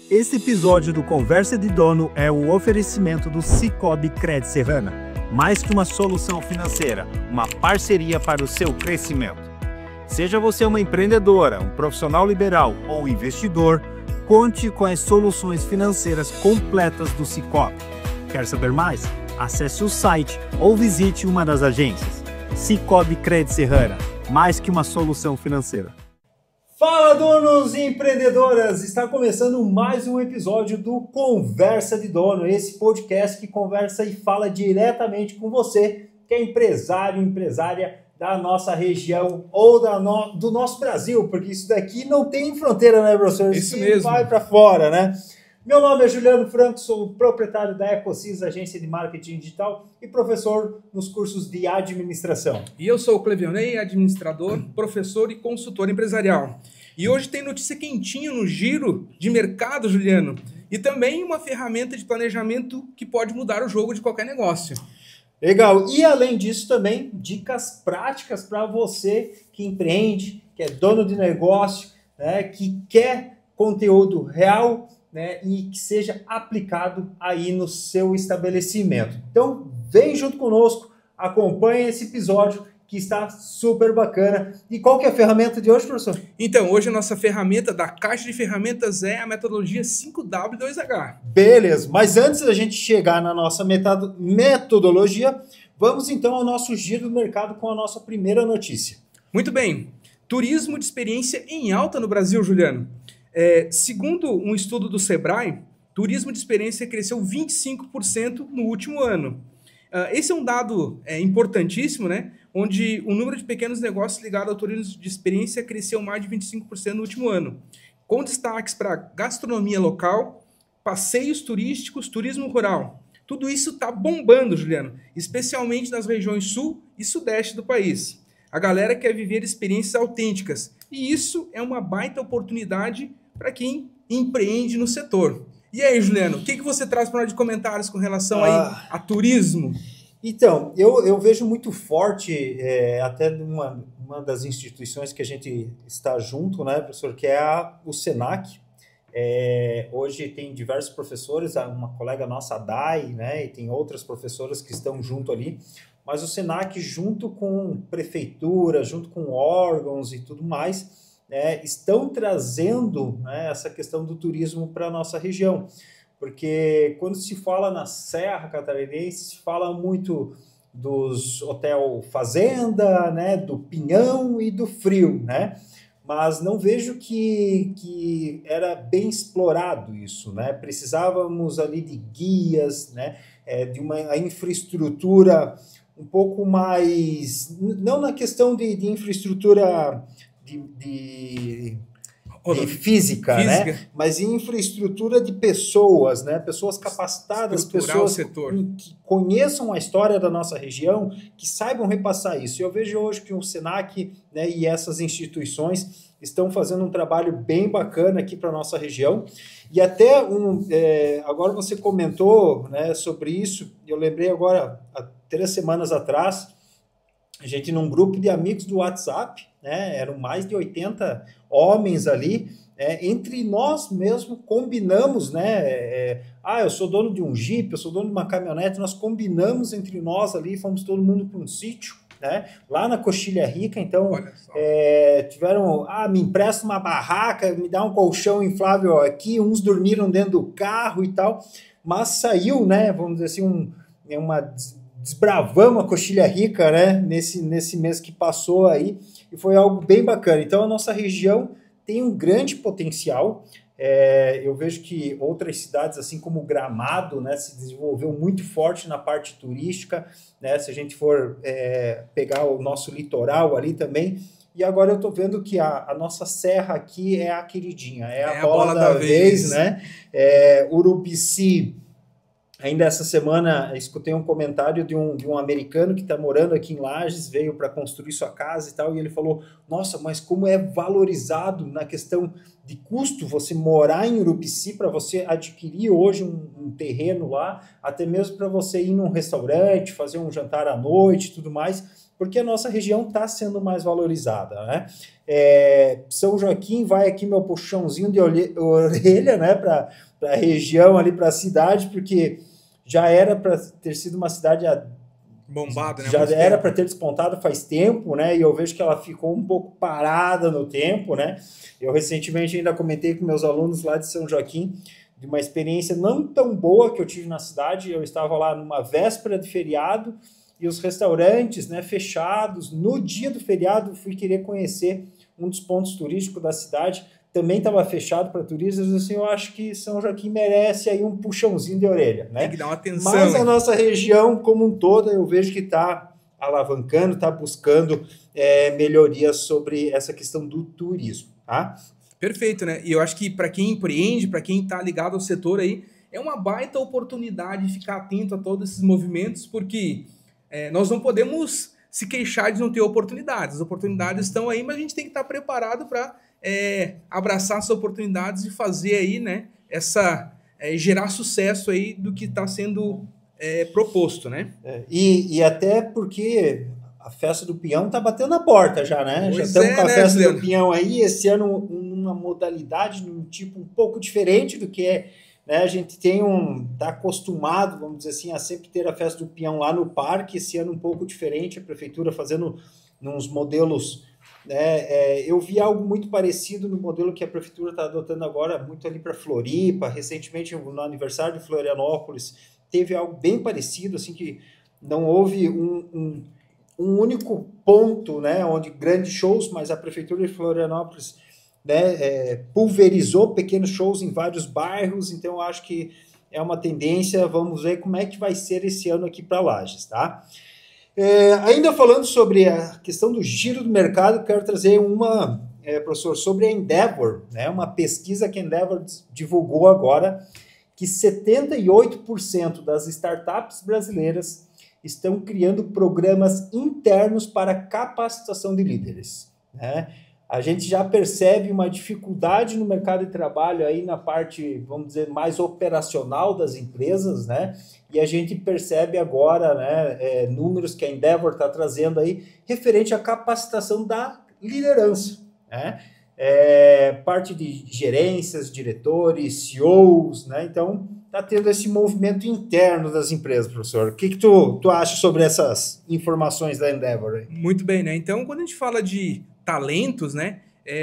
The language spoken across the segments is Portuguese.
Esse episódio do Conversa de Dono é o oferecimento do Sicoob Cred Serrana. Mais que uma solução financeira, uma parceria para o seu crescimento. Seja você uma empreendedora, um profissional liberal ou investidor, conte com as soluções financeiras completas do Sicoob. Quer saber mais? Acesse o site ou visite uma das agências. Sicoob Cred Serrana, mais que uma solução financeira. Fala, donos e empreendedoras! Está começando mais um episódio do Conversa de Dono, esse podcast que conversa e fala diretamente com você, que é empresário, empresária da nossa região ou do nosso Brasil, porque isso daqui não tem fronteira, né, professor? Isso mesmo. Vai para fora, né? Meu nome é Juliano Franco, sou proprietário da Ecosys, agência de marketing digital e professor nos cursos de administração. E eu sou o Clevionei, administrador, professor e consultor empresarial. E hoje tem notícia quentinha no giro de mercado, Juliano, e também uma ferramenta de planejamento que pode mudar o jogo de qualquer negócio. Legal. E além disso também, dicas práticas para você que empreende, que é dono de negócio, né, que quer conteúdo real, né, e que seja aplicado aí no seu estabelecimento. Então, vem junto conosco, acompanhe esse episódio que está super bacana. E qual que é a ferramenta de hoje, professor? Então, hoje a nossa ferramenta da caixa de ferramentas é a metodologia 5W2H. Beleza, mas antes da gente chegar na nossa metodologia, vamos então ao nosso giro do mercado com a nossa primeira notícia. Muito bem. Turismo de experiência em alta no Brasil, Juliano. Segundo um estudo do Sebrae, turismo de experiência cresceu 25% no último ano. Esse é um dado importantíssimo, né? Onde o número de pequenos negócios ligados ao turismo de experiência cresceu mais de 25% no último ano, com destaques para gastronomia local, passeios turísticos, turismo rural. Tudo isso está bombando, Juliano, especialmente nas regiões sul e sudeste do país. A galera quer viver experiências autênticas e isso é uma baita oportunidade para quem empreende no setor. E aí, Juliano, o que você traz para nós de comentários com relação aí a turismo? Então, eu vejo muito forte, até uma das instituições que a gente está junto, né, professor, que é o Senac. Hoje tem diversos professores, uma colega nossa, a Dai, né, e tem outras professoras que estão junto ali, mas o Senac, junto com prefeitura, junto com órgãos e tudo mais, estão trazendo, né, essa questão do turismo para a nossa região. Porque quando se fala na Serra Catarinense, se fala muito dos hotel fazenda, né, do Pinhão e do Frio, né? Mas não vejo que era bem explorado isso, né? Precisávamos ali de guias, né, de uma infraestrutura um pouco mais... Não na questão de infraestrutura de física, né? Mas infraestrutura de pessoas, né? Pessoas capacitadas, pessoas que conheçam a história da nossa região, que saibam repassar isso. Eu vejo hoje que o Senac, né, e essas instituições estão fazendo um trabalho bem bacana aqui para a nossa região. E até agora você comentou, né, sobre isso, eu lembrei agora, há 3 semanas atrás, a gente num grupo de amigos do WhatsApp, né, eram mais de 80 homens ali, entre nós mesmo combinamos, né, eu sou dono de um Jeep, eu sou dono de uma caminhonete, nós combinamos entre nós ali, fomos todo mundo para um sítio, né, lá na Coxilha Rica, então tiveram, me empresta uma barraca, me dá um colchão inflável aqui, uns dormiram dentro do carro e tal, mas saiu, né, vamos dizer assim, desbravamos a Coxilha Rica, né, nesse mês que passou aí, e foi algo bem bacana. Então, a nossa região tem um grande potencial. Eu vejo que outras cidades, assim como Gramado, né, se desenvolveu muito forte na parte turística, né, se a gente for pegar o nosso litoral ali também. E agora eu estou vendo que a nossa serra aqui é a queridinha, é a bola da vez, né? Urubici. Ainda essa semana escutei um comentário de um americano que está morando aqui em Lages, veio para construir sua casa e tal, e ele falou, nossa, mas como é valorizado na questão de custo você morar em Urubici, para você adquirir hoje um terreno lá, até mesmo para você ir num restaurante, fazer um jantar à noite e tudo mais, porque a nossa região está sendo mais valorizada, né? São Joaquim, vai aqui meu puxãozinho de orelha, né, para a região ali, para a cidade, porque já era para ter sido uma cidade bombada, né? Já era para ter despontado faz tempo, né? E eu vejo que ela ficou um pouco parada no tempo, né? Eu recentemente ainda comentei com meus alunos lá de São Joaquim de uma experiência não tão boa que eu tive na cidade. Eu estava lá numa véspera de feriado e os restaurantes, né, fechados. No dia do feriado, fui querer conhecer um dos pontos turísticos da cidade. Também estava fechado para turistas. Assim, eu acho que São Joaquim merece aí um puxãozinho de orelha, né? Tem que dar uma atenção. Mas a nossa região como um todo, eu vejo que está alavancando, está buscando melhorias sobre essa questão do turismo, tá? Perfeito, né? E eu acho que para quem empreende, para quem está ligado ao setor aí, é uma baita oportunidade de ficar atento a todos esses movimentos, porque nós não podemos se queixar de não ter oportunidades. As oportunidades estão aí, mas a gente tem que estar preparado para abraçar essas oportunidades e fazer aí, né, gerar sucesso aí do que está sendo proposto, né? E até porque a festa do Pinhão tá batendo na porta já, né? Pois já estamos com a festa Juliano? do Pinhão aí, esse ano uma modalidade, num tipo um pouco diferente do que né? A gente tá acostumado, vamos dizer assim, a sempre ter a festa do Pinhão lá no parque, esse ano um pouco diferente, a prefeitura fazendo uns modelos, né? Eu vi algo muito parecido no modelo que a prefeitura está adotando agora, muito ali para Floripa, recentemente no aniversário de Florianópolis, teve algo bem parecido, assim, que não houve um único ponto, né, onde grandes shows, mas a prefeitura de Florianópolis, né, pulverizou pequenos shows em vários bairros, então eu acho que é uma tendência. Vamos ver como é que vai ser esse ano aqui para Lages, tá? Ainda falando sobre a questão do giro do mercado, quero trazer professor, sobre a Endeavor, né, uma pesquisa que a Endeavor divulgou agora, que 78% das startups brasileiras estão criando programas internos para capacitação de líderes, né? A gente já percebe uma dificuldade no mercado de trabalho aí na parte, vamos dizer, mais operacional das empresas, né? E a gente percebe agora, né, números que a Endeavor está trazendo aí referente à capacitação da liderança, né? Parte de gerências, diretores, CEOs, né? Então, está tendo esse movimento interno das empresas, professor. O que tu acha sobre essas informações da Endeavor? Muito bem, né? Então, quando a gente fala de talentos, né?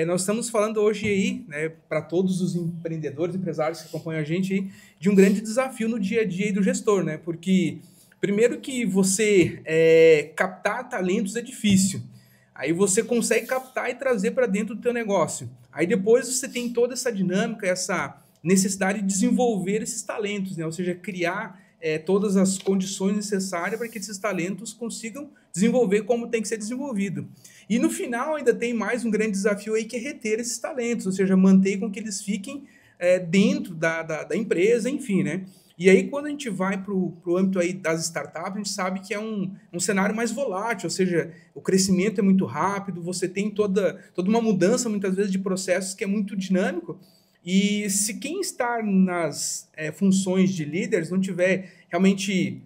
Nós estamos falando hoje aí, né, para todos os empreendedores, empresários que acompanham a gente aí, de um grande desafio no dia a dia aí do gestor, né? Porque, primeiro que você captar talentos é difícil. Aí você consegue captar e trazer para dentro do teu negócio. Aí depois você tem toda essa dinâmica, essa necessidade de desenvolver esses talentos, né? Ou seja, criar todas as condições necessárias para que esses talentos consigam desenvolver como tem que ser desenvolvido. E no final ainda tem mais um grande desafio aí, que é reter esses talentos, ou seja, manter com que eles fiquem dentro da empresa, enfim, né? E aí, quando a gente vai para o âmbito aí das startups, a gente sabe que é um cenário mais volátil, ou seja, o crescimento é muito rápido, você tem toda uma mudança, muitas vezes, de processos que é muito dinâmico. E se quem está nas funções de líderes não tiver realmente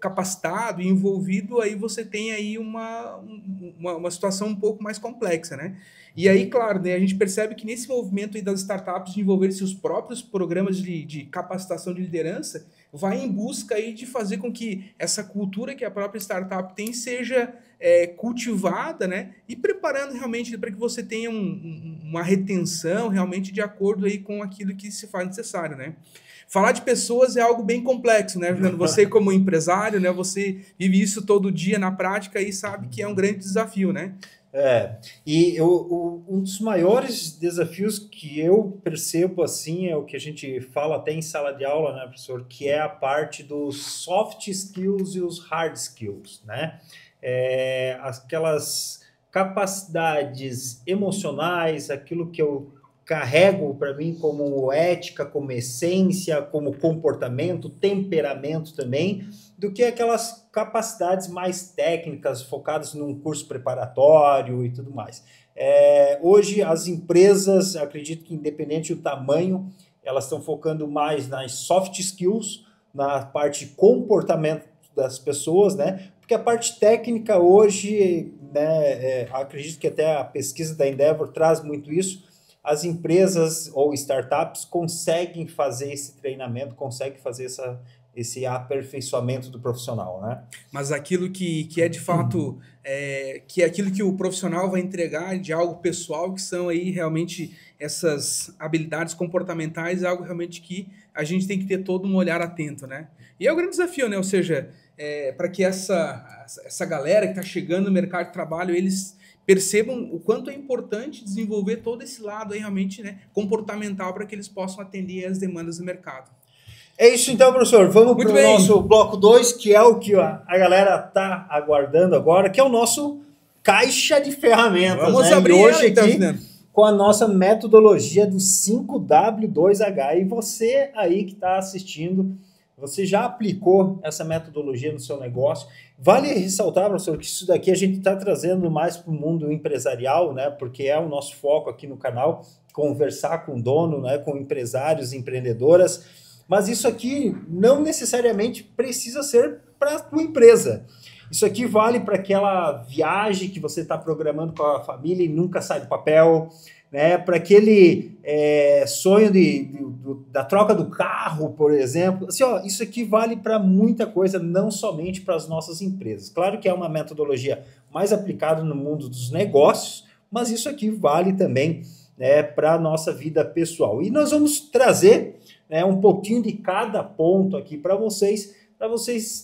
capacitado e envolvido, aí você tem aí uma situação um pouco mais complexa, né? E aí, claro, né, a gente percebe que nesse movimento aí das startups de envolver seus próprios programas de capacitação de liderança, vai em busca aí de fazer com que essa cultura que a própria startup tem seja cultivada, né? E preparando realmente para que você tenha uma retenção realmente de acordo aí com aquilo que se faz necessário, né? Falar de pessoas é algo bem complexo, né, Juliano? Você como empresário, né, você vive isso todo dia na prática e sabe que é um grande desafio, né? E um dos maiores desafios que eu percebo, assim, é o que a gente fala até em sala de aula, né, professor, que é a parte dos soft skills e os hard skills, né? Aquelas capacidades emocionais, aquilo que eu carrego para mim como ética, como essência, como comportamento, temperamento também, do que aquelas capacidades mais técnicas focadas num curso preparatório e tudo mais. Hoje as empresas, acredito que independente do tamanho, elas estão focando mais nas soft skills, na parte de comportamento das pessoas, né? Porque a parte técnica hoje, né, acredito que até a pesquisa da Endeavor traz muito isso, as empresas ou startups conseguem fazer esse treinamento, conseguem fazer esse aperfeiçoamento do profissional, né? Mas aquilo que é de fato, que é aquilo que o profissional vai entregar de algo pessoal, que são aí realmente essas habilidades comportamentais, é algo realmente que a gente tem que ter todo um olhar atento, né? E é o grande desafio, né? Ou seja, para que essa galera que está chegando no mercado de trabalho, eles percebam o quanto é importante desenvolver todo esse lado aí realmente, né, comportamental para que eles possam atender às demandas do mercado. É isso então, professor. Vamos para o nosso bloco 2, que é o que a galera está aguardando agora, que é o nosso caixa de ferramentas. Vamos abrir e hoje ela, aqui com a nossa metodologia do 5W2H. E você aí que está assistindo, você já aplicou essa metodologia no seu negócio? Vale ressaltar, professor, que isso daqui a gente está trazendo mais para o mundo empresarial, né? Porque é o nosso foco aqui no canal, conversar com o dono, né? Com empresários, empreendedoras. Mas isso aqui não necessariamente precisa ser para a tua empresa. Isso aqui vale para aquela viagem que você está programando com a família e nunca sai do papel, né? Para aquele sonho da troca do carro, por exemplo. Assim, ó, isso aqui vale para muita coisa, não somente para as nossas empresas. Claro que é uma metodologia mais aplicada no mundo dos negócios, mas isso aqui vale também, né, para a nossa vida pessoal. E nós vamos trazer, né, um pouquinho de cada ponto aqui para vocês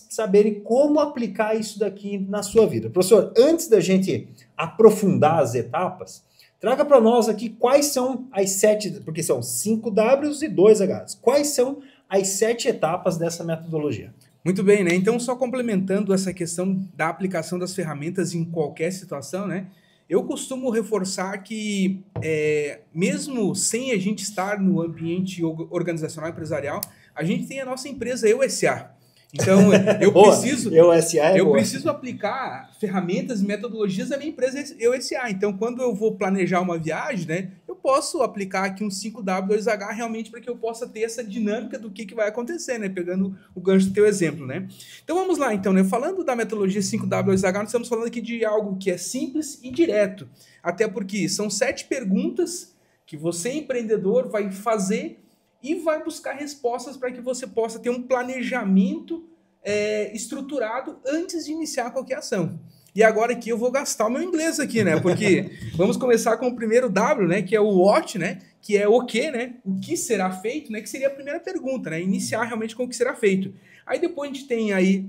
saberem como aplicar isso daqui na sua vida. Professor, antes da gente aprofundar as etapas, traga para nós aqui quais são as 7, porque são 5 Ws e 2 Hs. Quais são as 7 etapas dessa metodologia? Muito bem, né? Então, só complementando essa questão da aplicação das ferramentas em qualquer situação, né? Eu costumo reforçar que, mesmo sem a gente estar no ambiente organizacional empresarial, a gente tem a nossa empresa EUSA. Então, eu preciso aplicar ferramentas e metodologias da minha empresa EUSA. Então, quando eu vou planejar uma viagem, né, eu posso aplicar aqui um 5W2H realmente para que eu possa ter essa dinâmica do que vai acontecer, né, pegando o gancho do teu exemplo, né. Então, vamos lá, então, né, falando da metodologia 5W2H, nós estamos falando aqui de algo que é simples e direto, até porque são 7 perguntas que você, empreendedor, vai fazer e vai buscar respostas para que você possa ter um planejamento estruturado antes de iniciar qualquer ação. E agora aqui eu vou gastar o meu inglês aqui, né? Porque vamos começar com o primeiro W, né? Que é o what, né? Que é o que, né? O que será feito, né? Que seria a primeira pergunta, né? Iniciar realmente com o que será feito. Aí depois a gente tem aí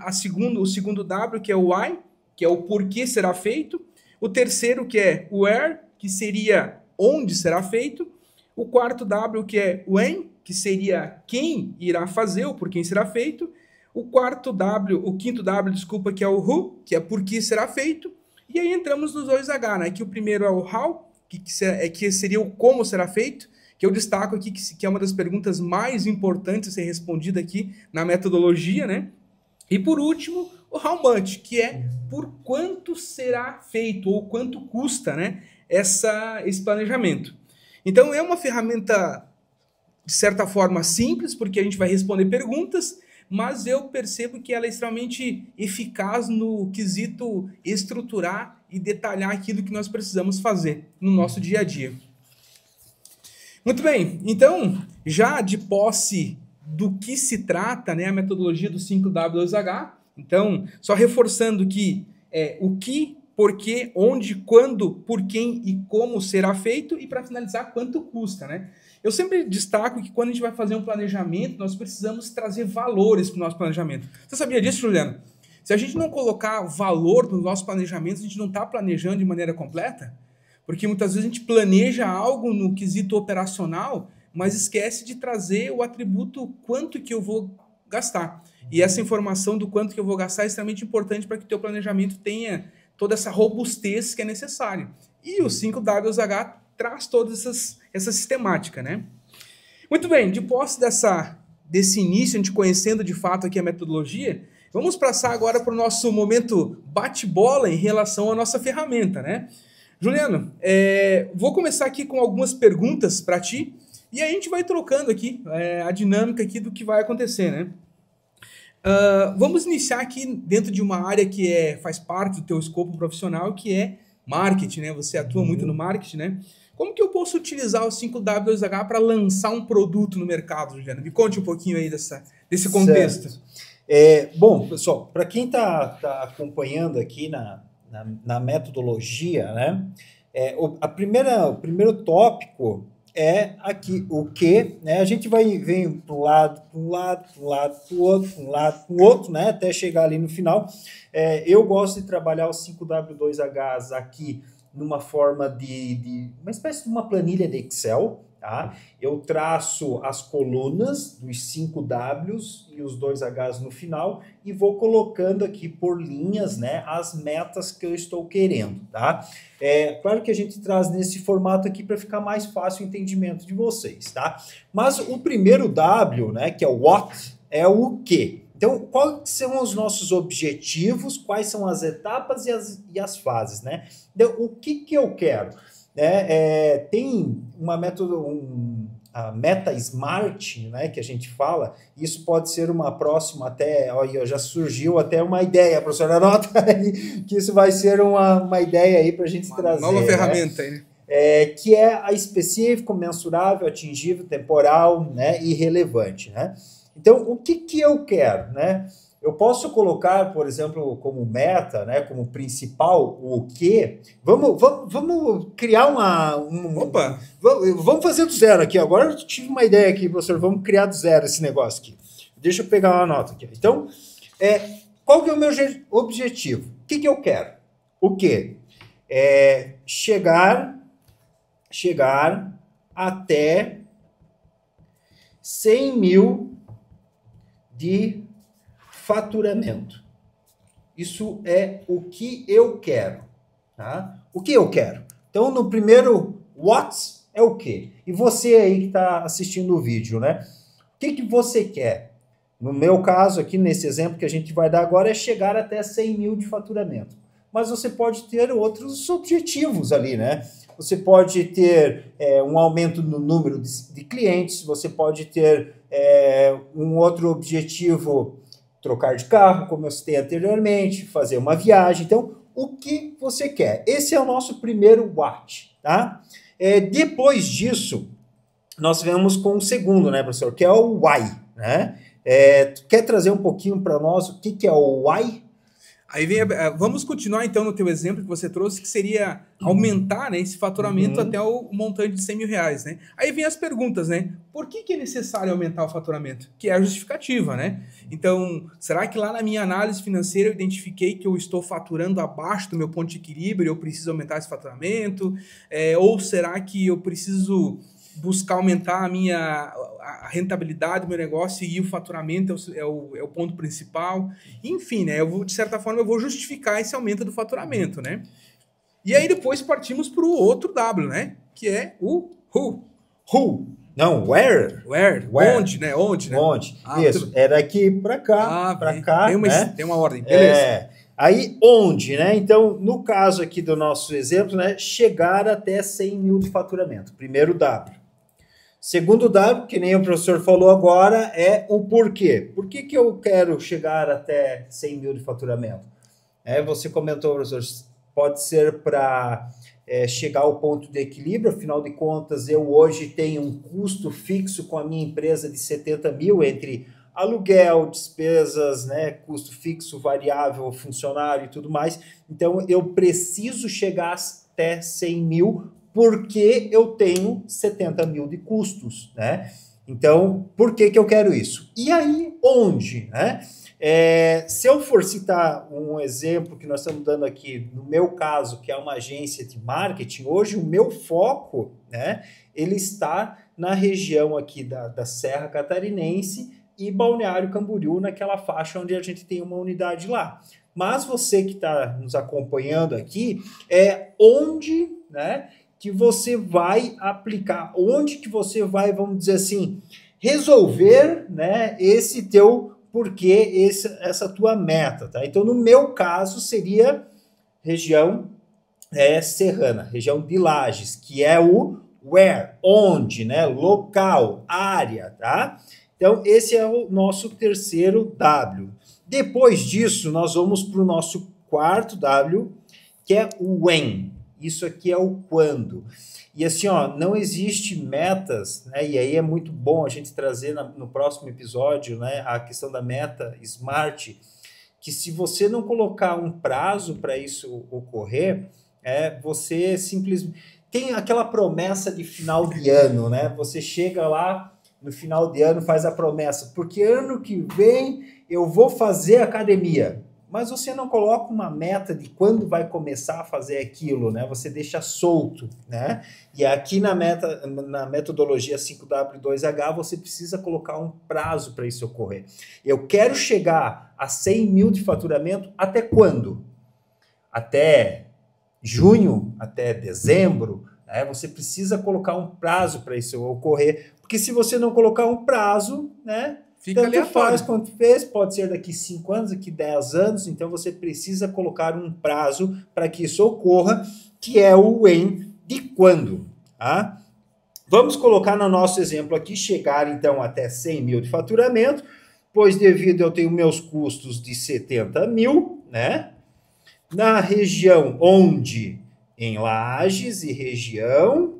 o segundo W, que é o why, que é o porquê será feito. O terceiro, que é o where, que seria onde será feito. O quarto W, que é when, que seria quem irá fazer ou por quem será feito. O quinto W, desculpa, que é o who, que é por que será feito. E aí entramos nos 2H, né? Que o primeiro é o how, que seria o como será feito, que eu destaco aqui que é uma das perguntas mais importantes a ser respondida aqui na metodologia, né? E por último, o how much, que é por quanto será feito ou quanto custa, né, esse planejamento. Então é uma ferramenta de certa forma simples, porque a gente vai responder perguntas, mas eu percebo que ela é extremamente eficaz no quesito estruturar e detalhar aquilo que nós precisamos fazer no nosso dia a dia. Muito bem, então, já de posse do que se trata, né, a metodologia do 5W2H, então, só reforçando que o que, porquê, onde, quando, por quem e como será feito, e para finalizar, quanto custa, né? Eu sempre destaco que quando a gente vai fazer um planejamento, nós precisamos trazer valores para o nosso planejamento. Você sabia disso, Juliano? Se a gente não colocar valor no nosso planejamento, a gente não está planejando de maneira completa, porque muitas vezes a gente planeja algo no quesito operacional, mas esquece de trazer o atributo quanto que eu vou gastar. E essa informação do quanto que eu vou gastar é extremamente importante para que o teu planejamento tenha toda essa robustez que é necessária. E o 5W2H traz toda essa sistemática, né? Muito bem, de posse desse início, a gente conhecendo de fato aqui a metodologia, vamos passar agora para o nosso momento bate-bola em relação à nossa ferramenta, né? Juliano, vou começar aqui com algumas perguntas para ti e aí a gente vai trocando aqui a dinâmica aqui do que vai acontecer, né? Vamos iniciar aqui dentro de uma área que faz parte do teu escopo profissional, que é marketing, né? Você atua muito no marketing, né? Como que eu posso utilizar o 5W2H para lançar um produto no mercado, Juliano? Me conte um pouquinho aí desse contexto. Bom, pessoal, para quem tá acompanhando aqui na metodologia, né? O primeiro tópico é aqui o que, né? A gente vem para um lado, para um lado, para um lado, para o outro, para um lado, para o outro, né? Até chegar ali no final. Eu gosto de trabalhar os 5W2Hs aqui numa forma de uma espécie de uma planilha de Excel, tá? Eu traço as colunas dos 5Ws e os 2Hs no final e vou colocando aqui por linhas, né, as metas que eu estou querendo, tá? Claro que a gente traz nesse formato aqui para ficar mais fácil o entendimento de vocês, tá? Mas o primeiro W, né, que é o what, é o que. Então, quais são os nossos objetivos, quais são as etapas e as fases, né? Então, o que eu quero? Tem uma a meta SMART, né, que a gente fala, isso pode ser uma próxima até, olha, já surgiu até uma ideia, professor, anota aí, que isso vai ser uma ideia aí para a gente trazer. Nova ferramenta aí, né? Que é a específico, mensurável, atingível, temporal, né, e relevante, né? Então, o que eu quero, né? Eu posso colocar, por exemplo, como meta, né, como principal, o quê? Vamos criar Opa! Vamos fazer do zero aqui. Agora eu tive uma ideia aqui, professor. Vamos criar do zero esse negócio aqui. Deixa eu pegar uma nota aqui. Então, qual que é o meu objetivo? O que eu quero? O quê? Chegar até 100 mil de faturamento. Isso é o que eu quero, tá? O que eu quero. Então, no primeiro, what é o quê? E você aí que está assistindo o vídeo, né? O que você quer? No meu caso aqui, nesse exemplo que a gente vai dar agora, é chegar até 100 mil de faturamento. Mas você pode ter outros objetivos ali, né? Você pode ter um aumento no número de clientes, você pode ter um outro objetivo, trocar de carro, como eu citei anteriormente, fazer uma viagem. Então, o que você quer? Esse é o nosso primeiro what, tá? Depois disso, nós vemos com o segundo, né, professor? Que é o why, né? Tu quer trazer um pouquinho para nós o que é o why? Aí vamos continuar então no teu exemplo que você trouxe, que seria aumentar, né, esse faturamento até o montante de 100 mil reais, né? Aí vem as perguntas, né? Por que é necessário aumentar o faturamento? Que é a justificativa, né? Então, será que lá na minha análise financeira eu identifiquei que eu estou faturando abaixo do meu ponto de equilíbrio e eu preciso aumentar esse faturamento? Ou será que eu preciso buscar aumentar a rentabilidade do meu negócio e o faturamento é o ponto principal? Enfim, né? De certa forma, eu vou justificar esse aumento do faturamento, né? E aí depois partimos para o outro W, né? Que é o who. Who? Não, where? Where? Onde, né? Onde, né? Isso, é daqui para cá, para cá, né? Tem uma ordem, beleza. Aí, onde, né? Então, no caso aqui do nosso exemplo, né? Chegar até 100 mil de faturamento. Primeiro W. Segundo W, que nem o professor falou agora, é o porquê. Por que eu quero chegar até 100 mil de faturamento? Você comentou, professor, pode ser para chegar ao ponto de equilíbrio. Afinal de contas, eu hoje tenho um custo fixo com a minha empresa de 70 mil entre aluguel, despesas, né, custo fixo, variável, funcionário e tudo mais. Então, eu preciso chegar até 100 mil porque eu tenho 70 mil de custos, né? Então, por que eu quero isso? E aí, onde, né? Se eu for citar um exemplo que nós estamos dando aqui, no meu caso, que é uma agência de marketing, hoje o meu foco, né, ele está na região aqui da Serra Catarinense e Balneário Camboriú, naquela faixa onde a gente tem uma unidade lá. Mas você que está nos acompanhando aqui, onde, né, que você vai aplicar, onde que você vai, vamos dizer assim, resolver, né, esse teu porquê, essa tua meta, tá? Então, no meu caso, seria região serrana, região de Lages, que é o where, onde, né? Local, área, tá? Então, esse é o nosso terceiro W. Depois disso, nós vamos para o nosso quarto W, que é o when. Isso aqui é o quando. E assim, ó, não existe metas, né? E aí é muito bom a gente trazer no próximo episódio, né, a questão da meta SMART, que se você não colocar um prazo para isso ocorrer, você simplesmente tem aquela promessa de final de ano, né? Você chega lá no final de ano, faz a promessa, porque ano que vem eu vou fazer academia. Mas você não coloca uma meta de quando vai começar a fazer aquilo, né? Você deixa solto, né? E aqui na metodologia 5W2H, você precisa colocar um prazo para isso ocorrer. Eu quero chegar a 100 mil de faturamento até quando? Até junho, até dezembro, né? Você precisa colocar um prazo para isso ocorrer, porque se você não colocar um prazo, né? Fica Tanto aleatório. faz quanto fez, pode ser daqui 5 anos, daqui 10 anos, então você precisa colocar um prazo para que isso ocorra, que é o when de quando. Tá? Vamos colocar no nosso exemplo aqui, chegar então até 100 mil de faturamento, pois devido eu tenho meus custos de 70 mil, né? Na região onde? Em Lages e região.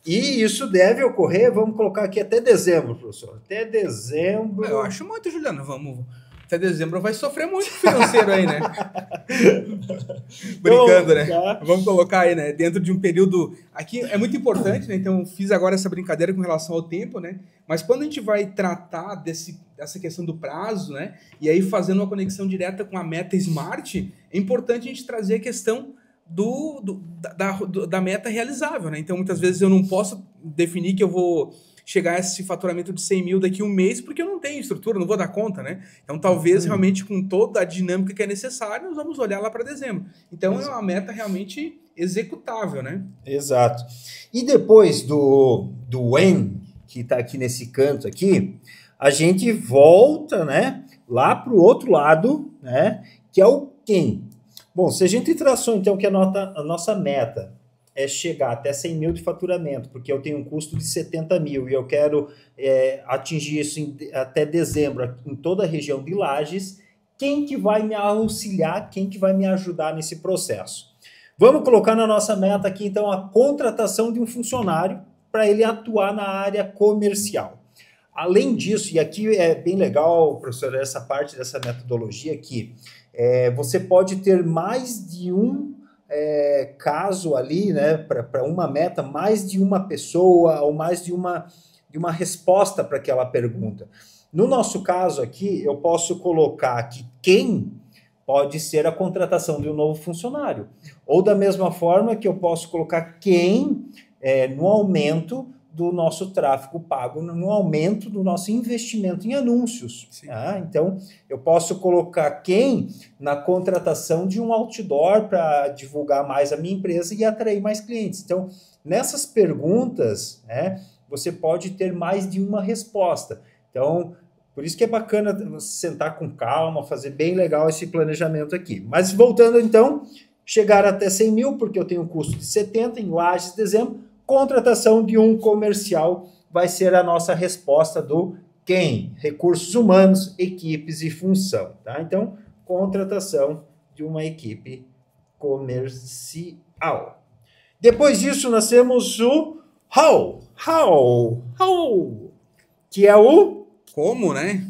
E isso deve ocorrer, vamos colocar aqui até dezembro, professor. Até dezembro. Eu acho muito, Juliano. Vamos. Até dezembro vai sofrer muito financeiro aí, né? Brincando, né? Vamos colocar aí, né? Dentro de um período. Aqui é muito importante, né? Então, fiz agora essa brincadeira com relação ao tempo, né? Mas quando a gente vai tratar dessa questão do prazo, né? E aí fazendo uma conexão direta com a meta SMART, é importante a gente trazer a questão da meta realizável, né? Então, muitas vezes eu não posso definir que eu vou chegar a esse faturamento de 100 mil daqui a um mês, porque eu não tenho estrutura, não vou dar conta, né? Então, talvez, realmente, com toda a dinâmica que é necessária, nós vamos olhar lá para dezembro. Então, é uma meta realmente executável, né? Exato. E depois do when, que está aqui nesse canto aqui, a gente volta, né, lá para o outro lado, né, que é o quem. Bom, se a gente traçou, então, que a nossa meta é chegar até 100 mil de faturamento, porque eu tenho um custo de 70 mil e eu quero atingir isso até dezembro em toda a região de Lages, quem que vai me auxiliar, quem que vai me ajudar nesse processo? Vamos colocar na nossa meta aqui, então, a contratação de um funcionário para ele atuar na área comercial. Além disso, e aqui é bem legal, professor, essa parte dessa metodologia aqui, você pode ter mais de um caso ali, né, para uma meta, mais de uma pessoa ou mais de uma resposta para aquela pergunta. No nosso caso aqui, eu posso colocar que quem pode ser a contratação de um novo funcionário. Ou da mesma forma que eu posso colocar quem no aumento do nosso tráfego pago, no aumento do nosso investimento em anúncios. Tá? Então, eu posso colocar quem na contratação de um outdoor para divulgar mais a minha empresa e atrair mais clientes. Então, nessas perguntas, você pode ter mais de uma resposta. Então, por isso que é bacana você sentar com calma, fazer bem legal esse planejamento aqui. Mas voltando então, chegar até 100 mil, porque eu tenho um custo de 70 em Lages, dezembro, contratação de um comercial vai ser a nossa resposta do quem? Recursos humanos, equipes e função. Tá? Então, contratação de uma equipe comercial. Depois disso, nós temos o how, que é o como, né?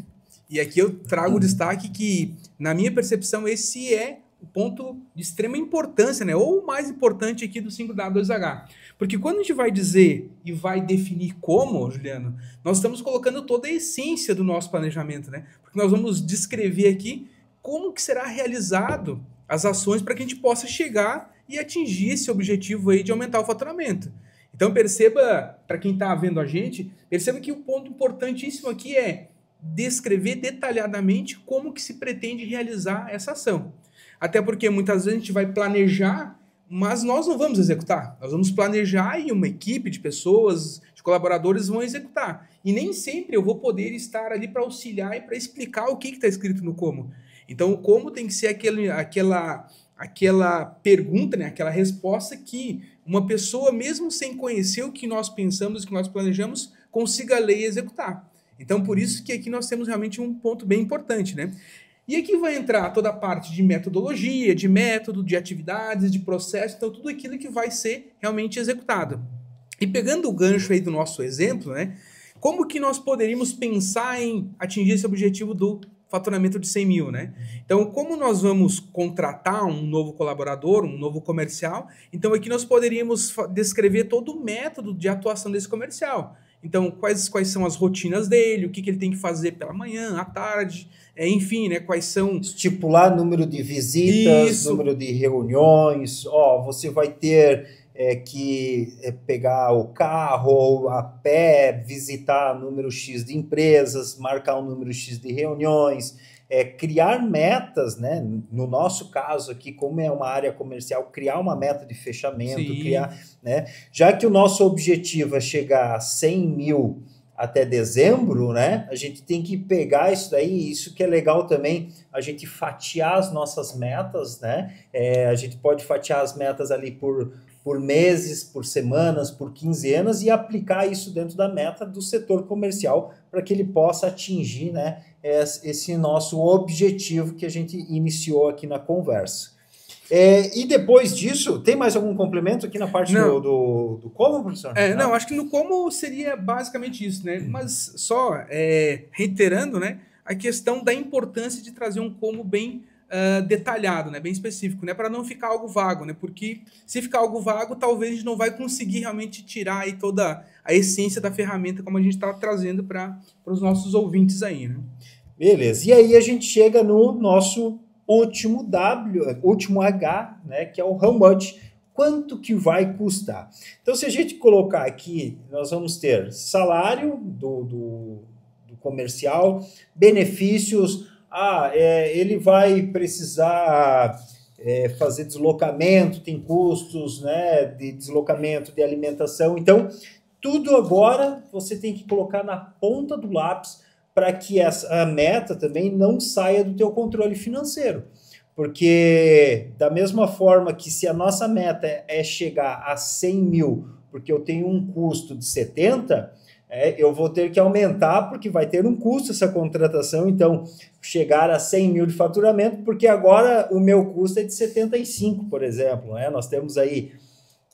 E aqui eu trago o destaque que, na minha percepção, esse é o ponto de extrema importância, né? Ou o mais importante aqui do 5W2H. Porque quando a gente vai dizer e vai definir como, Juliano, nós estamos colocando toda a essência do nosso planejamento, né? Porque nós vamos descrever aqui como que será realizado as ações para que a gente possa chegar e atingir esse objetivo aí de aumentar o faturamento. Então perceba, para quem está vendo a gente, perceba que o ponto importantíssimo aqui é descrever detalhadamente como que se pretende realizar essa ação. Até porque muitas vezes a gente vai planejar, mas nós não vamos executar. Nós vamos planejar e uma equipe de pessoas, de colaboradores vão executar. E nem sempre eu vou poder estar ali para auxiliar e para explicar o que está escrito no como. Então o como tem que ser aquela pergunta, né, aquela resposta que uma pessoa, mesmo sem conhecer o que nós pensamos, o que nós planejamos, consiga ler e executar. Então, por isso que aqui nós temos realmente um ponto bem importante, né? E aqui vai entrar toda a parte de metodologia, de método, de atividades, de processo, então tudo aquilo que vai ser realmente executado. E pegando o gancho aí do nosso exemplo, né? Como que nós poderíamos pensar em atingir esse objetivo do faturamento de 100 mil, né? Então, como nós vamos contratar um novo colaborador, um novo comercial, então aqui nós poderíamos descrever todo o método de atuação desse comercial. Então, quais são as rotinas dele, o que ele tem que fazer pela manhã, à tarde, enfim, né? Quais são... Estipular número de visitas, número de reuniões, você vai ter que pegar o carro ou a pé, visitar número X de empresas, marcar um número X de reuniões, criar metas, né? No nosso caso aqui, como é uma área comercial, criar uma meta de fechamento, criar, né? Já que o nosso objetivo é chegar a 100 mil até dezembro, né? A gente tem que pegar isso daí, isso que é legal também, a gente fatiar as nossas metas, né? A gente pode fatiar as metas ali por meses, por semanas, por quinzenas e aplicar isso dentro da meta do setor comercial para que ele possa atingir, né, esse nosso objetivo que a gente iniciou aqui na conversa. E depois disso, tem mais algum complemento aqui na parte do como, professor? Não, acho que no como seria basicamente isso, né? Mas só reiterando, né, a questão da importância de trazer um como bem detalhado, né, bem específico, né, para não ficar algo vago, né, porque se ficar algo vago, talvez a gente não vai conseguir realmente tirar aí toda a essência da ferramenta como a gente está trazendo para os nossos ouvintes aí, né? Beleza, e aí a gente chega no nosso último H, né, que é o how much, quanto que vai custar. Então, se a gente colocar aqui, nós vamos ter salário do comercial, benefícios, ele vai precisar fazer deslocamento, tem custos, né, de deslocamento, de alimentação. Então, tudo agora você tem que colocar na ponta do lápis para que a meta também não saia do teu controle financeiro. Porque da mesma forma que se a nossa meta é chegar a 100 mil, porque eu tenho um custo de 70, eu vou ter que aumentar porque vai ter um custo essa contratação, então chegar a 100 mil de faturamento, porque agora o meu custo é de 75, por exemplo, né? Nós temos aí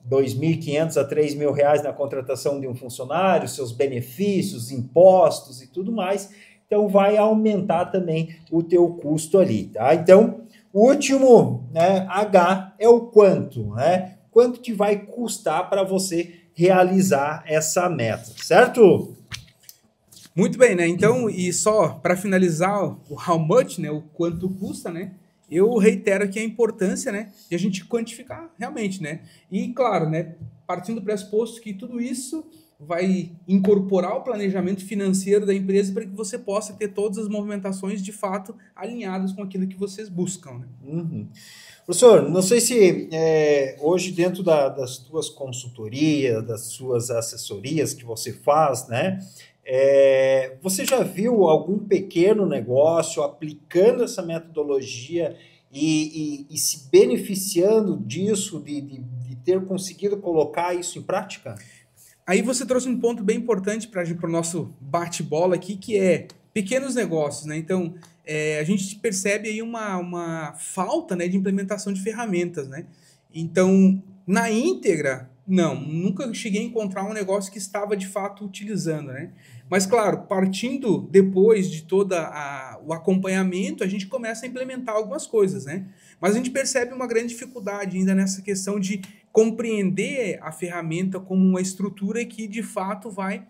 R$2.500 a R$3.000 na contratação de um funcionário, seus benefícios, impostos e tudo mais, então vai aumentar também o teu custo ali, tá? Então, o último, né, H é o quanto, né? Quanto que vai custar para você realizar essa meta, certo? Muito bem, né? Então, e só para finalizar o how much, né, o quanto custa, né? Eu reitero aqui a importância, né, de a gente quantificar realmente, né? E claro, né, partindo do pressuposto que tudo isso vai incorporar o planejamento financeiro da empresa para que você possa ter todas as movimentações de fato alinhadas com aquilo que vocês buscam, né? Uhum. Professor, não sei se hoje dentro das tuas consultorias, das suas assessorias que você faz, né? Você já viu algum pequeno negócio aplicando essa metodologia e se beneficiando disso, de ter conseguido colocar isso em prática? Aí você trouxe um ponto bem importante para o nosso bate-bola aqui, que é pequenos negócios, né? Então, a gente percebe aí uma falta, né, de implementação de ferramentas, né? Então, na íntegra, nunca cheguei a encontrar um negócio que estava de fato utilizando, né? Mas, claro, partindo depois de todo o acompanhamento, a gente começa a implementar algumas coisas, né? Mas a gente percebe uma grande dificuldade ainda nessa questão de compreender a ferramenta como uma estrutura que, de fato, vai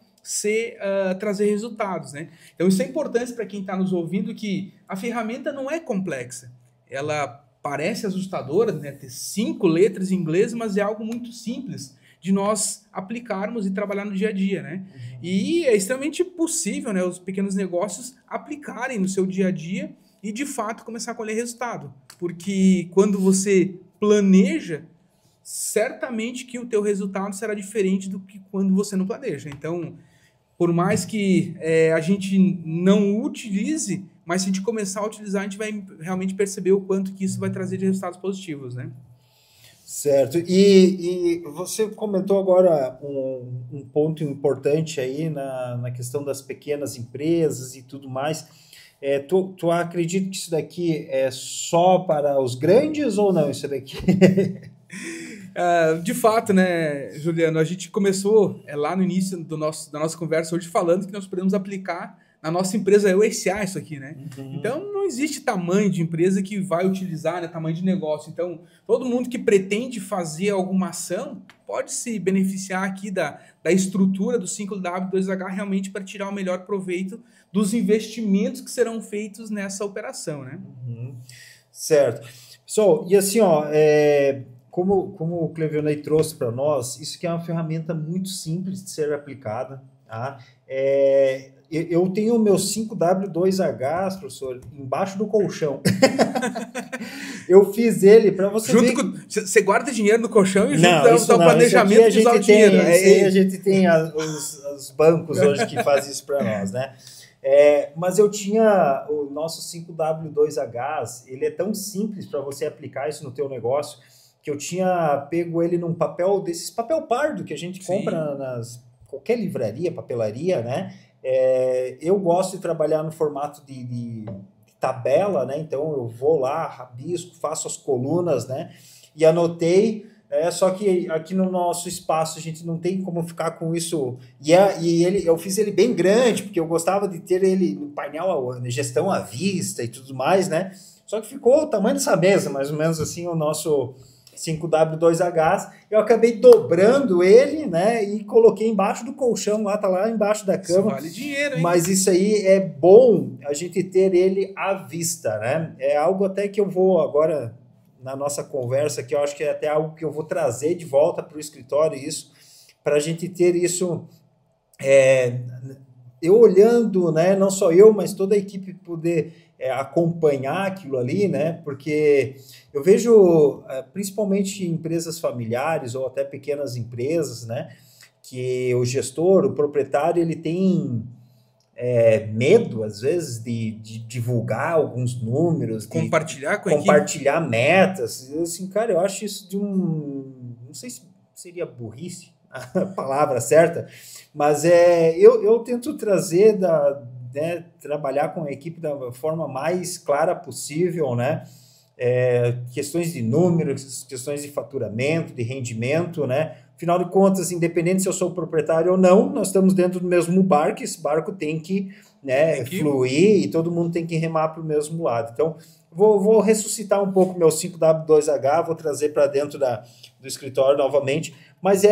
trazer resultados, né? Então, isso é importante para quem está nos ouvindo, que a ferramenta não é complexa. Ela parece assustadora, né? Ter 5 letras em inglês, mas é algo muito simples de nós aplicarmos e trabalhar no dia a dia, né? E é extremamente possível, né, os pequenos negócios aplicarem no seu dia a dia e, de fato, começar a colher resultado. Porque quando você planeja, certamente que o teu resultado será diferente do que quando você não planeja. Então, por mais que a gente não utilize, mas se a gente começar a utilizar, a gente vai realmente perceber o quanto que isso vai trazer de resultados positivos, né? Certo. E você comentou agora um ponto importante aí na questão das pequenas empresas e tudo mais. Tu acredita que isso daqui é só para os grandes ou não, isso daqui? De fato, né, Juliano, a gente começou lá no início da nossa conversa hoje falando que nós podemos aplicar na nossa empresa USA isso aqui, né? Uhum. Então, não existe tamanho de empresa que vai utilizar, né, tamanho de negócio. Então, todo mundo que pretende fazer alguma ação pode se beneficiar aqui da estrutura do 5W2H realmente para tirar o melhor proveito dos investimentos que serão feitos nessa operação, né? Uhum. Certo. Pessoal, e assim, ó, como o Clevionei trouxe para nós, isso aqui é uma ferramenta muito simples de ser aplicada, tá? Eu tenho meus 5W2Hs, professor, embaixo do colchão. Eu fiz ele para você ver... Você guarda dinheiro no colchão e junto o planejamento de usar o dinheiro. A gente tem os bancos hoje que fazem isso para nós, né? Mas eu tinha o nosso 5W2Hs, ele é tão simples para você aplicar isso no teu negócio, que eu tinha pego ele num papel, desses papel pardo que a gente compra nas qualquer livraria, papelaria, né? Eu gosto de trabalhar no formato de tabela, né? Então eu vou lá, rabisco, faço as colunas, né? E anotei, só que aqui no nosso espaço a gente não tem como ficar com isso. Eu fiz ele bem grande, porque eu gostava de ter ele no painel, gestão à vista e tudo mais, né? Só que ficou o tamanho dessa mesa, mais ou menos assim, o nosso 5W2Hs, eu acabei dobrando ele, né, e coloquei embaixo do colchão, tá lá embaixo da cama. Isso vale dinheiro, hein? Mas isso aí é bom a gente ter ele à vista, né? É algo até que eu vou agora, na nossa conversa, que eu acho que é até algo que eu vou trazer de volta para o escritório, isso, para a gente ter isso, eu olhando, né, não só eu, mas toda a equipe poder acompanhar aquilo ali, né? Porque eu vejo, principalmente empresas familiares ou até pequenas empresas, né? Que o gestor, o proprietário, ele tem medo, às vezes, de divulgar alguns números, compartilhar metas. Assim, cara, eu acho isso não sei se seria burrice a palavra certa, mas eu tento trazer trabalhar com a equipe da forma mais clara possível, né? Questões de números, questões de faturamento, de rendimento, né? Afinal de contas, independente se eu sou proprietário ou não, nós estamos dentro do mesmo barco, esse barco tem que fluir e todo mundo tem que remar para o mesmo lado. Então, vou ressuscitar um pouco meu 5W2H, vou trazer para dentro do escritório novamente, mas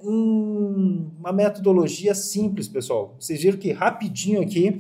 uma metodologia simples, pessoal. Vocês viram que rapidinho aqui,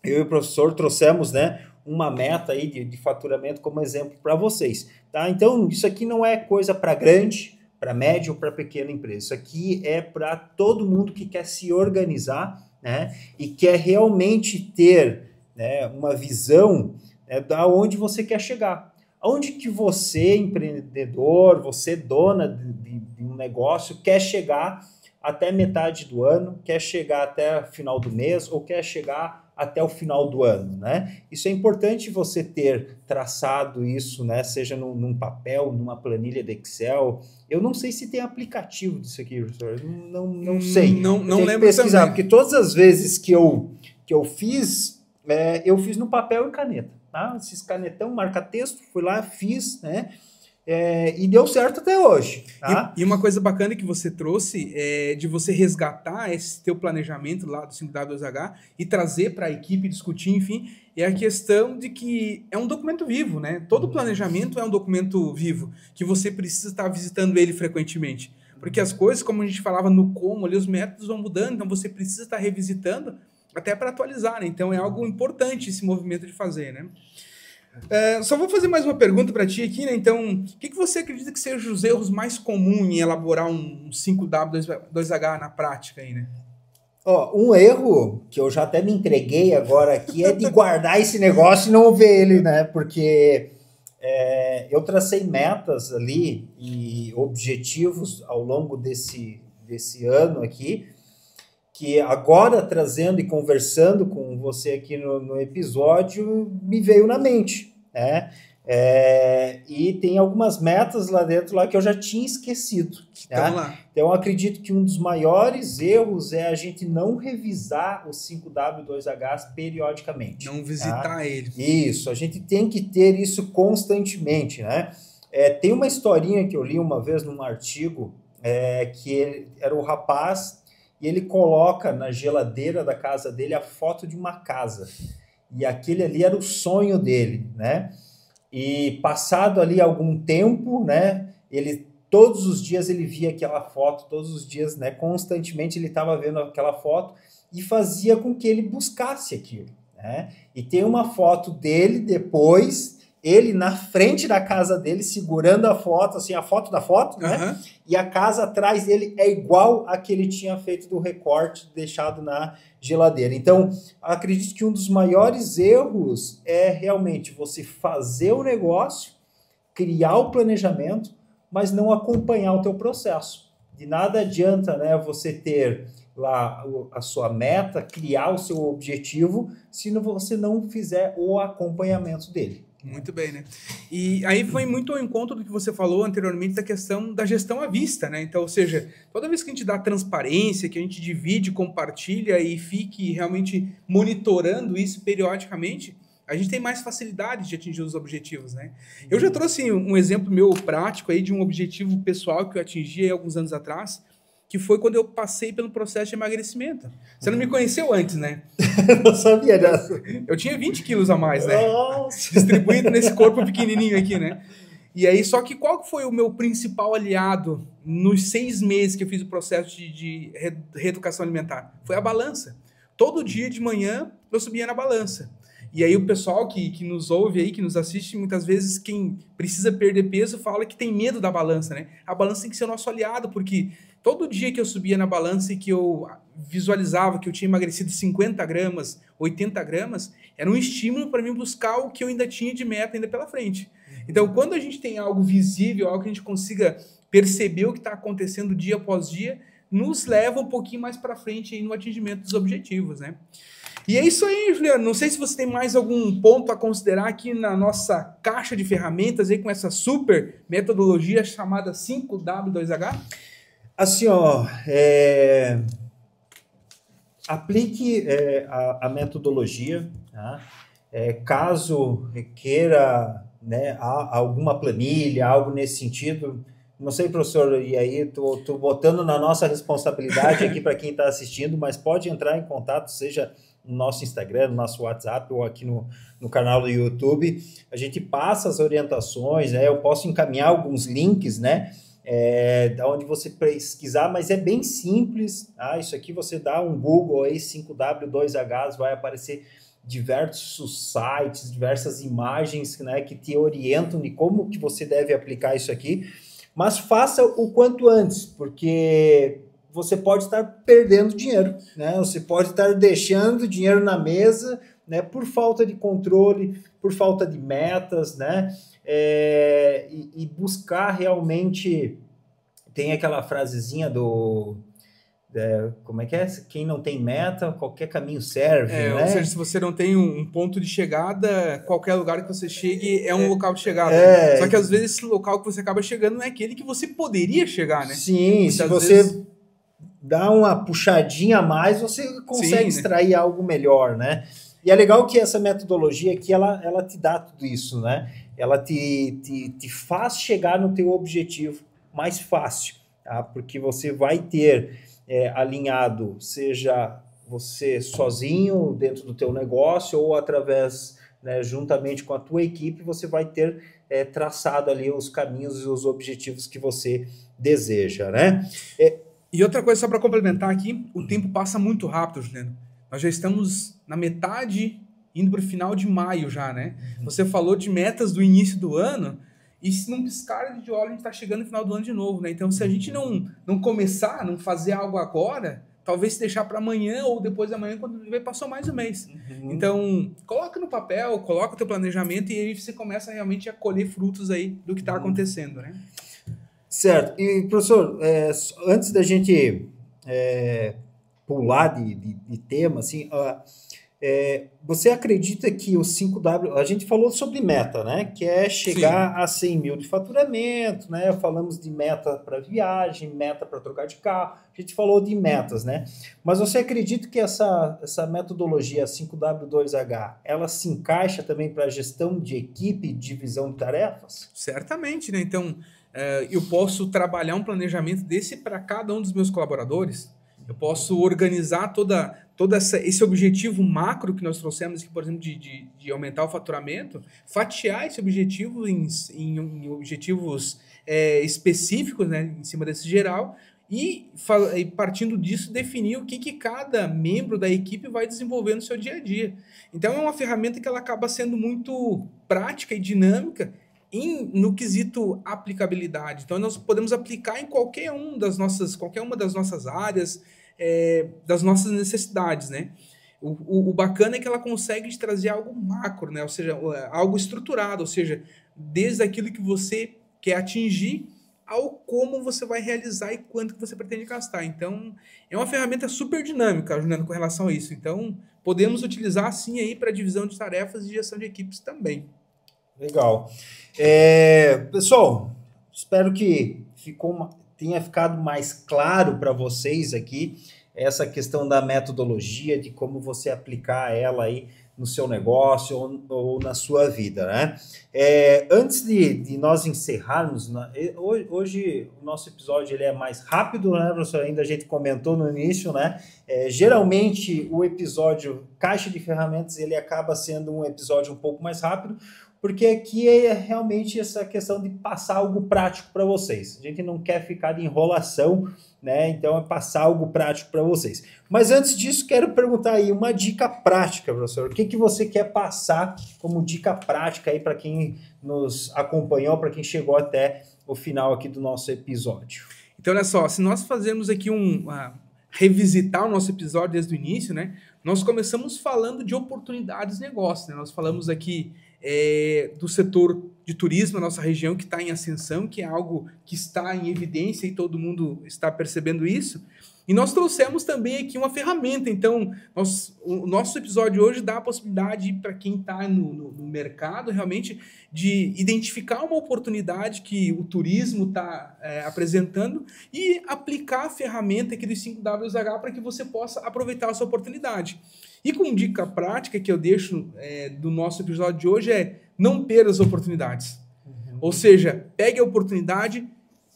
eu e o professor trouxemos, né, uma meta aí de faturamento como exemplo para vocês, tá? Então, isso aqui não é coisa para grande, para média ou para pequena empresa. Isso aqui é para todo mundo que quer se organizar, né, e quer realmente ter, né, uma visão, né, da onde você quer chegar. Aonde que você, empreendedor, você dona de um negócio, quer chegar até metade do ano, quer chegar até o final do mês ou quer chegar até o final do ano, né? Isso é importante você ter traçado isso, né? Seja num papel, numa planilha de Excel. Eu não sei se tem aplicativo disso aqui, professor. Não sei. Não lembro pesquisar, também. porque todas as vezes que eu fiz, eu fiz no papel e caneta, tá? Esses canetão, marca-texto, fui lá, fiz, né? E deu certo até hoje. Tá? E uma coisa bacana que você trouxe é de você resgatar esse teu planejamento lá do 5W2H e trazer para a equipe discutir, enfim, é a questão de que é um documento vivo, né? Todo planejamento é um documento vivo, que você precisa estar visitando ele frequentemente. Porque as coisas, como a gente falava no como, ali, os métodos vão mudando, então você precisa estar revisitando até para atualizar, né? Então é algo importante esse movimento de fazer, né? Só vou fazer mais uma pergunta para ti aqui, né? Então, o que você acredita que sejam os erros mais comuns em elaborar um 5W2H na prática aí, né? Um erro que eu já até me entreguei agora aqui é de guardar esse negócio e não ver ele, né? Porque eu tracei metas ali e objetivos ao longo desse ano aqui que agora trazendo e conversando com você aqui no episódio, me veio na mente, né? E tem algumas metas lá dentro lá que eu já tinha esquecido. Então, lá. Então, eu acredito que um dos maiores erros é a gente não revisar os 5W2Hs periodicamente. Não visitar ele. Isso, a gente tem que ter isso constantemente, né? Tem uma historinha que eu li uma vez num artigo, que era o rapaz e ele coloca na geladeira da casa dele a foto de uma casa. E aquele ali era o sonho dele, né? E passado ali algum tempo, né? Todos os dias ele via aquela foto, todos os dias, né? Constantemente ele estava vendo aquela foto e fazia com que ele buscasse aquilo, né? E tem uma foto dele depois, ele na frente da casa dele, segurando a foto, assim, a foto da foto, né? E a casa atrás dele é igual a que ele tinha feito do recorte deixado na geladeira. Então, acredito que um dos maiores erros é realmente você fazer o negócio, criar o planejamento, mas não acompanhar o teu processo. De nada adianta, né, você ter lá a sua meta, criar o seu objetivo, se você não fizer o acompanhamento dele. Muito bem, né? E aí foi muito ao encontro do que você falou anteriormente da questão da gestão à vista, né? Então, ou seja, toda vez que a gente dá transparência, que a gente divide, compartilha e fique realmente monitorando isso periodicamente, a gente tem mais facilidade de atingir os objetivos, né? Eu já trouxe um exemplo meu prático aí de um objetivo pessoal que eu atingi aí alguns anos atrás, que foi quando eu passei pelo processo de emagrecimento. Você não me conheceu antes, né? Não sabia dessa. Eu tinha 20 quilos a mais, né? Nossa. Distribuído nesse corpo pequenininho aqui, né? E aí, só que qual foi o meu principal aliado nos 6 meses que eu fiz o processo de reeducação alimentar? Foi a balança. Todo dia de manhã eu subia na balança. E aí o pessoal que nos ouve aí, que nos assiste, muitas vezes quem precisa perder peso fala que tem medo da balança, né? A balança tem que ser o nosso aliado, porque todo dia que eu subia na balança e que eu visualizava que eu tinha emagrecido 50 gramas, 80 gramas, era um estímulo para mim buscar o que eu ainda tinha de meta ainda pela frente. Então, quando a gente tem algo visível, algo que a gente consiga perceber o que está acontecendo dia após dia, nos leva um pouquinho mais para frente aí no atingimento dos objetivos, né? E é isso aí, Juliano. Não sei se você tem mais algum ponto a considerar aqui na nossa caixa de ferramentas aí com essa super metodologia chamada 5W2H. Assim, ó, aplique a metodologia, tá? Caso queira, né, alguma planilha, algo nesse sentido. Não sei, professor, e aí tô botando na nossa responsabilidade aqui para quem está assistindo, mas pode entrar em contato, seja no nosso Instagram, no nosso WhatsApp ou aqui no canal do YouTube. A gente passa as orientações, né? Eu posso encaminhar alguns links, né? Da onde você pesquisar, mas é bem simples. Isso aqui você dá um Google aí, 5W2Hs, vai aparecer diversos sites, diversas imagens, né, que te orientam de como que você deve aplicar isso aqui. Mas faça o quanto antes, porque você pode estar perdendo dinheiro, né? Você pode estar deixando dinheiro na mesa, né? Por falta de controle, por falta de metas, né? E buscar realmente... Tem aquela frasezinha como é que é? Quem não tem meta, qualquer caminho serve, né? Ou seja, se você não tem um ponto de chegada, qualquer lugar que você chegue é um local de chegada. Só que às vezes esse local que você acaba chegando não é aquele que você poderia chegar, né? Sim, muitas se você dá uma puxadinha a mais, você consegue extrair algo melhor, né? E é legal que essa metodologia aqui, ela te dá tudo isso, né? Ela te faz chegar no teu objetivo mais fácil, tá? Porque você vai ter alinhado, seja você sozinho dentro do teu negócio ou através, né, juntamente com a tua equipe, você vai ter traçado ali os caminhos e os objetivos que você deseja, né? E outra coisa, só para complementar aqui, o tempo passa muito rápido, Juliano. Nós já estamos na metade, indo para o final de maio já, né? Você falou de metas do início do ano, e se não piscar de olho, a gente está chegando no final do ano de novo, né? Então, se a gente não começar, não fazer algo agora, talvez se deixar para amanhã ou depois da manhã, quando passou mais um mês. Então, coloca no papel, coloca o teu planejamento e aí você começa realmente a colher frutos aí do que está acontecendo, né? Certo. E, professor, antes da gente pular de tema, assim, você acredita que o 5W, a gente falou sobre meta, né? Que é chegar a 100 mil de faturamento, né? Falamos de meta para viagem, meta para trocar de carro, a gente falou de metas, né? Mas você acredita que essa metodologia 5W2H, ela se encaixa também para a gestão de equipe e divisão de tarefas? Certamente, né? Então, eu posso trabalhar um planejamento desse para cada um dos meus colaboradores. Eu posso organizar todo esse objetivo macro que nós trouxemos aqui, por exemplo, de aumentar o faturamento, fatiar esse objetivo em objetivos específicos, né, em cima desse geral, e partindo disso, definir o que cada membro da equipe vai desenvolver no seu dia a dia. Então, é uma ferramenta que ela acaba sendo muito prática e dinâmica no quesito aplicabilidade. Então, nós podemos aplicar em qualquer uma das nossas áreas, das nossas necessidades, né? O bacana é que ela consegue te trazer algo macro, né? Ou seja, algo estruturado, ou seja, desde aquilo que você quer atingir ao como você vai realizar e quanto que você pretende gastar. Então, é uma ferramenta super dinâmica, Juliano, com relação a isso. Então, podemos utilizar, sim, aí para divisão de tarefas e gestão de equipes também. Legal. Pessoal, espero que tenha ficado mais claro para vocês aqui essa questão da metodologia, de como você aplicar ela aí no seu negócio ou na sua vida, né? Antes de nós encerrarmos, hoje o nosso episódio ele é mais rápido, né, professor? Ainda a gente comentou no início, né? Geralmente o episódio Caixa de Ferramentas ele acaba sendo um episódio um pouco mais rápido, porque aqui é realmente essa questão de passar algo prático para vocês. A gente não quer ficar de enrolação, né? Então é passar algo prático para vocês. Mas antes disso, quero perguntar aí uma dica prática, professor. O que você quer passar como dica prática aí para quem nos acompanhou, para quem chegou até o final aqui do nosso episódio? Então, olha só, se nós fazermos aqui revisitar o nosso episódio desde o início, né? Nós começamos falando de oportunidades de negócio, né? Nós falamos aqui do setor de turismo na nossa região que está em ascensão, que é algo que está em evidência e todo mundo está percebendo isso. E nós trouxemos também aqui uma ferramenta. Então, o nosso episódio hoje dá a possibilidade para quem está no mercado realmente de identificar uma oportunidade que o turismo está apresentando e aplicar a ferramenta aqui do 5WH para que você possa aproveitar essa oportunidade. E com dica prática que eu deixo do nosso episódio de hoje não perca as oportunidades. Ou seja, pegue a oportunidade,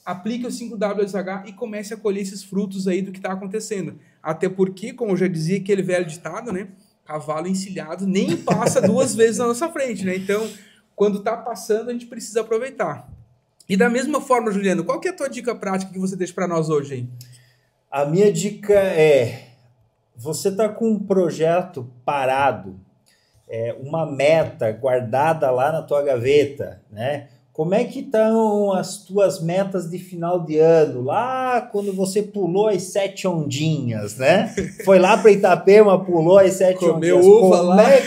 aplique o 5WH e comece a colher esses frutos aí do que está acontecendo. Até porque, como eu já dizia aquele velho ditado, né? Cavalo encilhado nem passa duas vezes na nossa frente, né? Então, quando está passando, a gente precisa aproveitar. E da mesma forma, Juliano, qual que é a tua dica prática que você deixa para nós hoje aí? A minha dica você está com um projeto parado, uma meta guardada lá na tua gaveta, né? Como é que estão as tuas metas de final de ano? Lá quando você pulou as 7 ondinhas, né? Foi lá para Itapema, pulou as 7 ondinhas. Comeu uva lá. Como é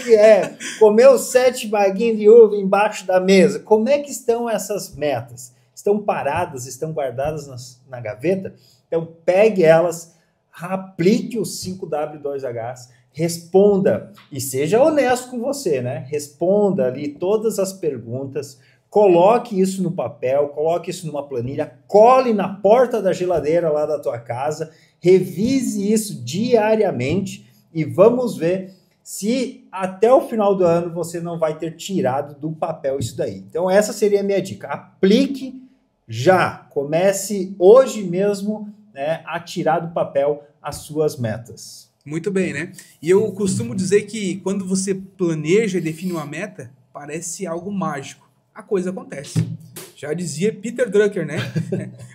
que Comeu 7 baguinhos de uva embaixo da mesa. Como é que estão essas metas? Estão paradas, estão guardadas na gaveta? Então pegue elas, aplique os 5W2Hs, responda e seja honesto com você, né? Responda ali todas as perguntas, coloque isso no papel, coloque isso numa planilha, cole na porta da geladeira lá da tua casa, revise isso diariamente e vamos ver se até o final do ano você não vai ter tirado do papel isso daí. Então essa seria a minha dica. Aplique já, comece hoje mesmo, né, a tirar do papel as suas metas. Muito bem, né? E eu costumo dizer que quando você planeja e define uma meta, parece algo mágico. A coisa acontece. Já dizia Peter Drucker, né?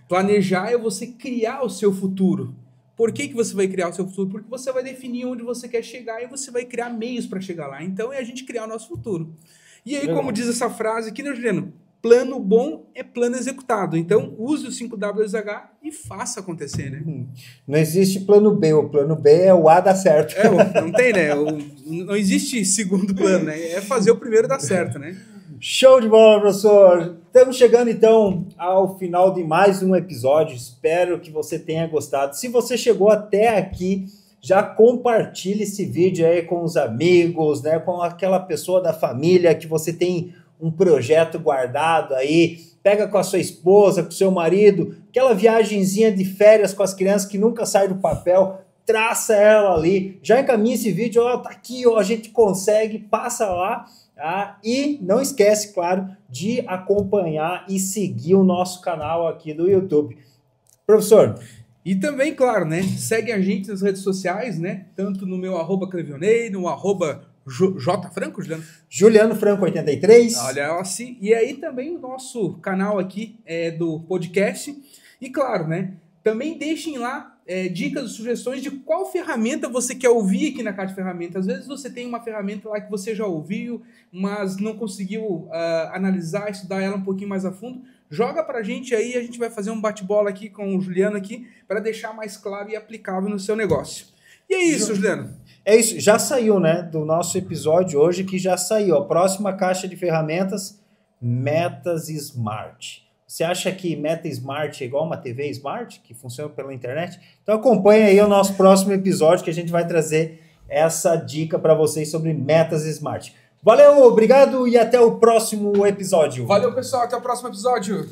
Planejar é você criar o seu futuro. Por que você vai criar o seu futuro? Porque você vai definir onde você quer chegar e você vai criar meios para chegar lá. Então é a gente criar o nosso futuro. E aí, como diz essa frase aqui, né, Juliano? Plano bom é plano executado. Então, use o 5WH e faça acontecer, né? Não existe plano B. O plano B é o A dar certo. Não tem, né? Não existe segundo plano, né? É fazer o primeiro dar certo, né? Show de bola, professor! Estamos chegando, então, ao final de mais um episódio. Espero que você tenha gostado. Se você chegou até aqui, já compartilhe esse vídeo aí com os amigos, né, com aquela pessoa da família que você tem um projeto guardado aí, pega com a sua esposa, com o seu marido, aquela viagenzinha de férias com as crianças que nunca sai do papel, traça ela ali, já encaminha esse vídeo, ó, tá aqui, ó, a gente consegue, passa lá, tá? E não esquece, claro, de acompanhar e seguir o nosso canal aqui do YouTube. Professor... E também, claro, né? Segue a gente nas redes sociais, né? Tanto no meu @Clevionei, no @JFranco, Juliano? Juliano Franco 83. Olha assim. E aí também o nosso canal aqui do podcast. E claro, né? Também deixem lá dicas e sugestões de qual ferramenta você quer ouvir aqui na Caixa de Ferramentas. Às vezes você tem uma ferramenta lá que você já ouviu, mas não conseguiu analisar, estudar ela um pouquinho mais a fundo. Joga pra gente aí, a gente vai fazer um bate-bola aqui com o Juliano aqui para deixar mais claro e aplicável no seu negócio. E é isso, Juliano. É isso, já saiu, né, do nosso episódio hoje, que já saiu. A próxima caixa de ferramentas, Metas Smart. Você acha que Meta Smart é igual uma TV Smart, que funciona pela internet? Então acompanha aí o nosso próximo episódio, que a gente vai trazer essa dica para vocês sobre Metas Smart. Valeu, obrigado e até o próximo episódio. Valeu, pessoal, até o próximo episódio.